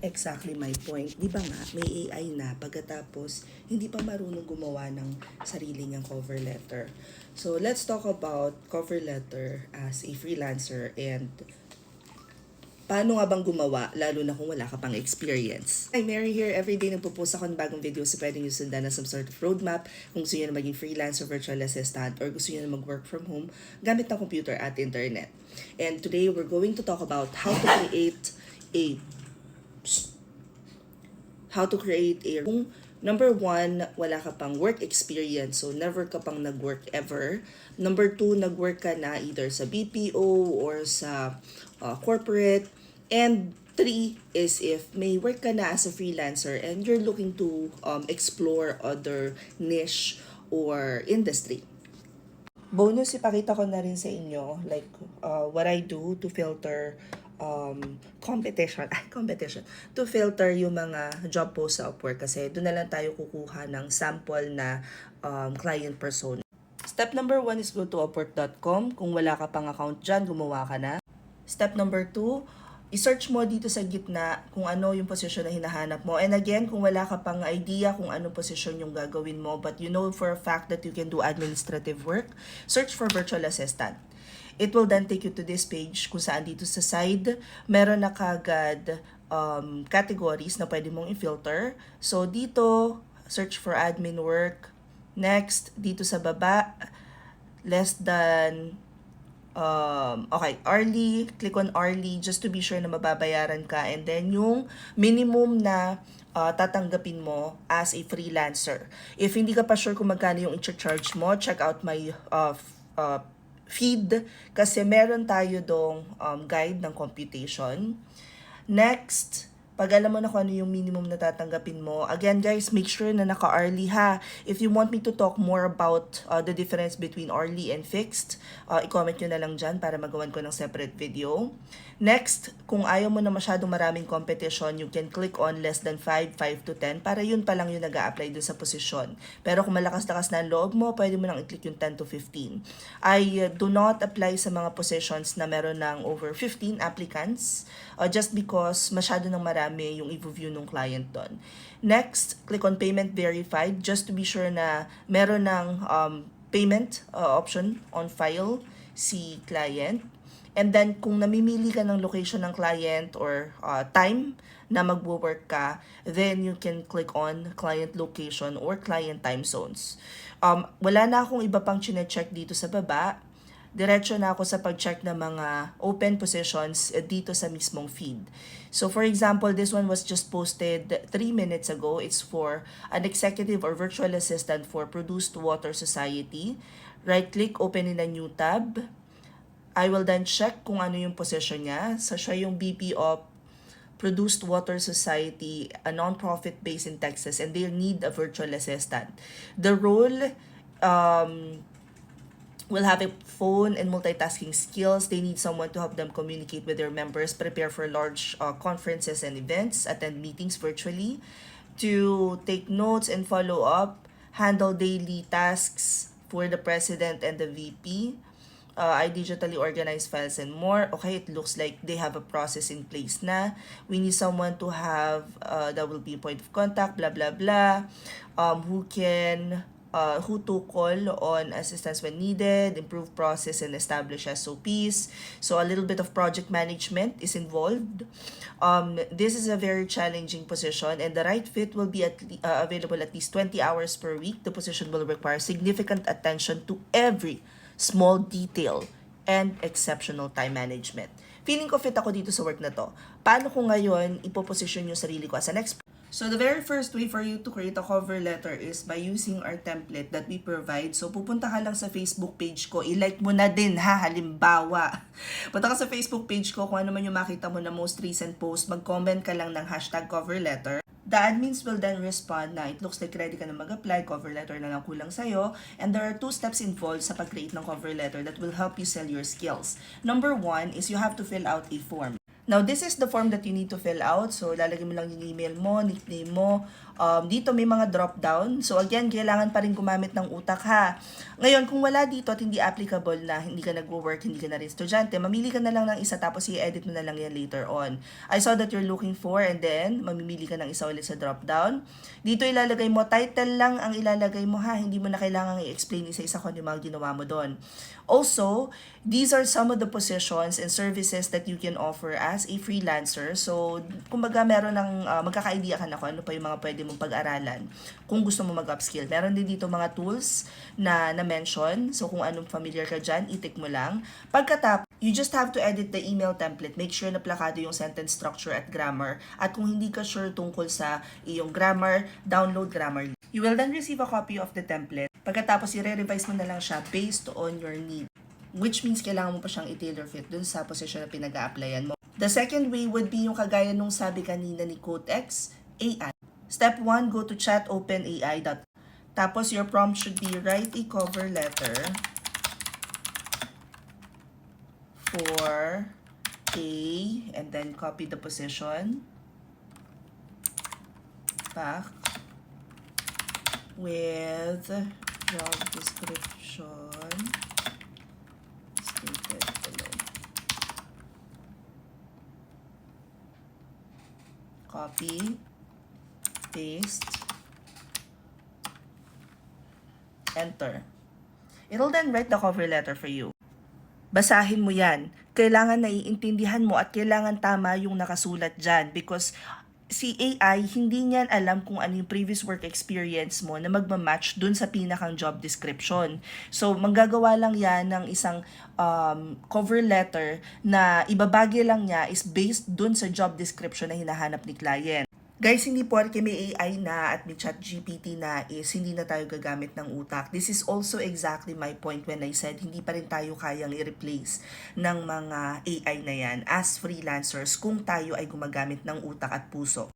exactly my point. Di ba nga, may AI na pagkatapos hindi pa marunong gumawa ng sarili niyang cover letter. So, let's talk about cover letter as a freelancer and paano nga bang gumawa, lalo na kung wala ka pang experience. Hi, Mary here. Everyday nagpo-post ako ng bagong video so pwede nyo sundan na some sort of roadmap kung gusto nyo na maging freelancer, virtual assistant, or gusto nyo na mag-work from home gamit ng computer at internet. And today, we're going to talk about how to create a kung number one, wala ka pang work experience, so never ka pang nag-work ever. Number two, nag-work ka na either sa BPO or sa corporate. And three is if may work ka na as a freelancer and you're looking to explore other niche or industry. Bonus, ipakita ko na rin sa inyo like what I do to filter competition to filter yung mga job posts sa Upwork kasi doon na lang tayo kukuha ng sample na client persona. Step number 1 is go to upwork.com. Kung wala ka pang account dyan, gumawa ka na. Step number 2, i-search mo dito sa gitna kung ano yung position na hinahanap mo. And again, kung wala ka pang idea kung ano position yung gagawin mo, but you know for a fact that you can do administrative work, search for virtual assistant. It will then take you to this page kung saan dito sa side, meron na kagad categories na pwede mong i-filter. So dito, search for admin work. Next, dito sa baba, less than okay, hourly, click on hourly just to be sure na mababayaran ka. And then yung minimum na tatanggapin mo as a freelancer. If hindi ka pa sure kung magkano yung i-charge mo, check out my feed kasi meron tayo dong guide ng computation. Next, pag alam mo na kung ano yung minimum na tatanggapin mo, again guys, make sure na naka-hourly ha. If you want me to talk more about the difference between hourly and fixed, i-comment nyo na lang dyan para magawan ko ng separate video. Next, kung ayaw mo na masyadong maraming competition, you can click on less than 5 to 10 para yun pa lang yung nag-a-apply dun sa posisyon. Pero kung malakas-lakas na ang loob mo, pwede mo nang i-click yung 10 to 15. I do not apply sa mga positions na meron ng over 15 applicants just because masyado nang marami yung i-view ng client doon. Next, click on payment verified just to be sure na meron ng payment option on file si client. And then, kung namimili ka ng location ng client or time na magwo-work ka, then you can click on client location or client time zones. Wala na akong iba pang chine-check dito sa baba. Diretso na ako sa pag-check ng mga open positions dito sa mismong feed. So for example, this one was just posted 3 minutes ago. It's for an executive or virtual assistant for Produced Water Society. Right-click, open in a new tab. I will then check kung ano yung position niya. So siya yung VP of Produced Water Society, a non-profit based in Texas, and they need a virtual assistant. The role will have a phone and multitasking skills. They need someone to help them communicate with their members, prepare for large conferences and events, attend meetings virtually, to take notes and follow up, handle daily tasks for the president and the VP, I digitally organize files and more. Okay, it looks like they have a process in place na. We need someone to have, that will be a point of contact, blah, blah, blah, who to call on assistance when needed, improve process and establish SOPs. So a little bit of project management is involved. This is a very challenging position and the right fit will be available at least 20 hours per week. The position will require significant attention to every small detail and exceptional time management. Feeling ko fit ako dito sa work na to. Paano ko ngayon ipoposition yung sarili ko as an expert? So the very first way for you to create a cover letter is by using our template that we provide. So pupunta ka lang sa Facebook page ko, i-like mo na din ha, halimbawa. Punta ka sa Facebook page ko, kung ano man yung makita mo na most recent post, mag-comment ka lang ng hashtag cover letter. The admins will then respond na it looks like ready ka na mag-apply, cover letter na lang kulang sa'yo, and there are 2 steps involved sa pag-create ng cover letter that will help you sell your skills. Number 1 is you have to fill out a form. Now, this is the form that you need to fill out. So, lalagay mo lang yung email mo, nickname mo. Dito may mga drop down. So, again, kailangan pa rin gumamit ng utak ha. Ngayon, kung wala dito at hindi applicable na hindi ka nagwo-work, hindi ka na rin estudyante, mamili ka na lang ng isa tapos i-edit mo na lang yan later on. I saw that you're looking for and then mamimili ka ng isa ulit sa drop down. Dito ilalagay mo, title lang ang ilalagay mo ha. Hindi mo na kailangan i-explain isa-isa kung yung mga ginawa mo doon. Also, these are some of the positions and services that you can offer as a freelancer. So, kumbaga meron ng magkaka-idea ka na kung ano pa yung mga pwede mong pag-aralan kung gusto mo mag-upskill. Meron din dito mga tools na na-mention. So, kung anong familiar ka dyan, itik mo lang. Pagkatapos, you just have to edit the email template. Make sure na plakado yung sentence structure at grammar. At kung hindi ka sure tungkol sa iyong grammar, download Grammarly. You will then receive a copy of the template. Pagkatapos, i-revise mo na lang siya based on your need. Which means kailangan mo pa siyang i-tailor fit dun sa position na pinag-a-applyan mo. The second way would be yung kagaya nung sabi kanina ni Codex, AI. Step 1, go to chatopenai. Tapos your prompt should be write a cover letter for a, and then copy the position back with job description stated below. Copy, paste, enter. It'll then write the cover letter for you. Basahin mo yan. Kailangan naiintindihan mo at kailangan tama yung nakasulat dyan because si AI, hindi niyan alam kung ano yung previous work experience mo na magmamatch dun sa pinakang job description. So, manggagawa lang yan ng isang cover letter na ibabagay lang niya is based dun sa job description na hinahanap ni client. Guys, hindi porke may AI na at may ChatGPT na is hindi na tayo gagamit ng utak. This is also exactly my point when I said hindi pa rin tayo kayang i-replace ng mga AI na yan as freelancers kung tayo ay gumagamit ng utak at puso.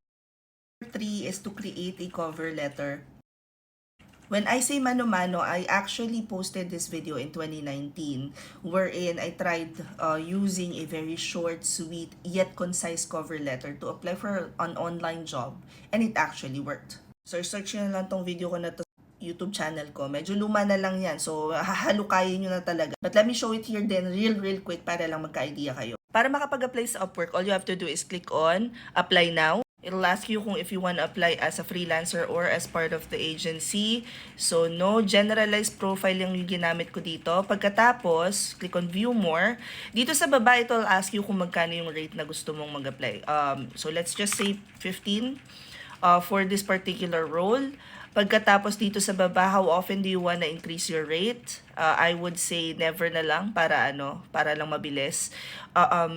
3 is to create a cover letter. When I say mano-mano, I actually posted this video in 2019 wherein I tried using a very short, sweet, yet concise cover letter to apply for an online job and it actually worked. So, search nyo na lang tong video ko na to sa YouTube channel ko. Medyo luma na lang yan, so hahalukayin nyo na talaga. But let me show it here then real quick para lang magka-idea kayo. Para makapag-apply sa Upwork, all you have to do is click on Apply Now. It'll ask you kung if you want to apply as a freelancer or as part of the agency. So, no generalized profile yung ginamit ko dito. Pagkatapos, click on View More. Dito sa baba, it'll ask you kung magkano yung rate na gusto mong mag-apply. So, let's just say 15 for this particular role. Pagkatapos dito sa baba, how often do you want to increase your rate? I would say never na lang para lang mabilis.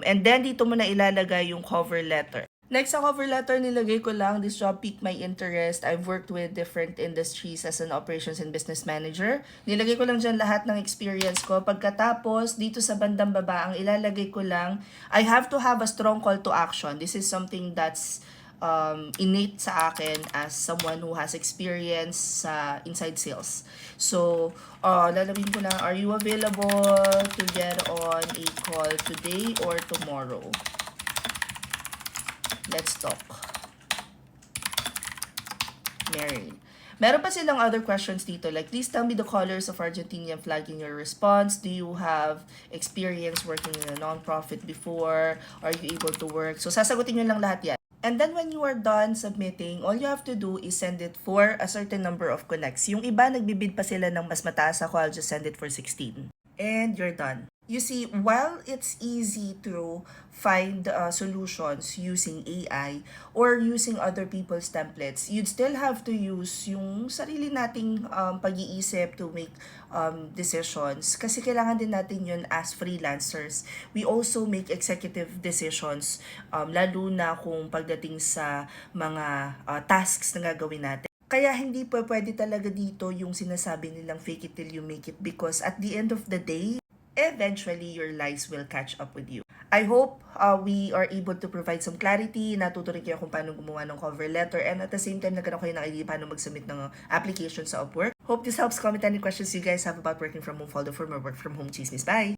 And then dito mo na ilalagay yung cover letter. Next sa cover letter, nilagay ko lang, this job piqued my interest. I've worked with different industries as an operations and business manager. Nilagay ko lang dyan lahat ng experience ko. Pagkatapos, dito sa bandang baba, ang ilalagay ko lang, I have to have a strong call to action. This is something that's innate sa akin as someone who has experience sa inside sales. So, lalawin ko na, are you available to get on a call today or tomorrow? Let's talk. Mary. Meron pa silang other questions dito. Like, please tell me the colors of Argentinian flag in your response. Do you have experience working in a non-profit before? Are you able to work? So, sasagutin nyo lang lahat yan. And then when you are done submitting, all you have to do is send it for a certain number of connects. Yung iba, nagbibid pa sila ng mas mataas ako. I'll just send it for 16. And you're done. You see, while it's easy to find solutions using AI or using other people's templates, you'd still have to use yung sarili nating pag-iisip to make decisions. Kasi kailangan din natin yun as freelancers. We also make executive decisions, lalo na kung pagdating sa mga tasks na gagawin natin. Kaya hindi pa pwede talaga dito yung sinasabi nilang fake it till you make it because at the end of the day, eventually your lies will catch up with you. I hope we are able to provide some clarity, natutunan kayo kung paano gumawa ng cover letter, and at the same time, nagkaroon kayo ng idea paano mag-submit ng application sa Upwork. Hope this helps. Comment any questions you guys have about working from home. Follow for more work from home chismis. Bye!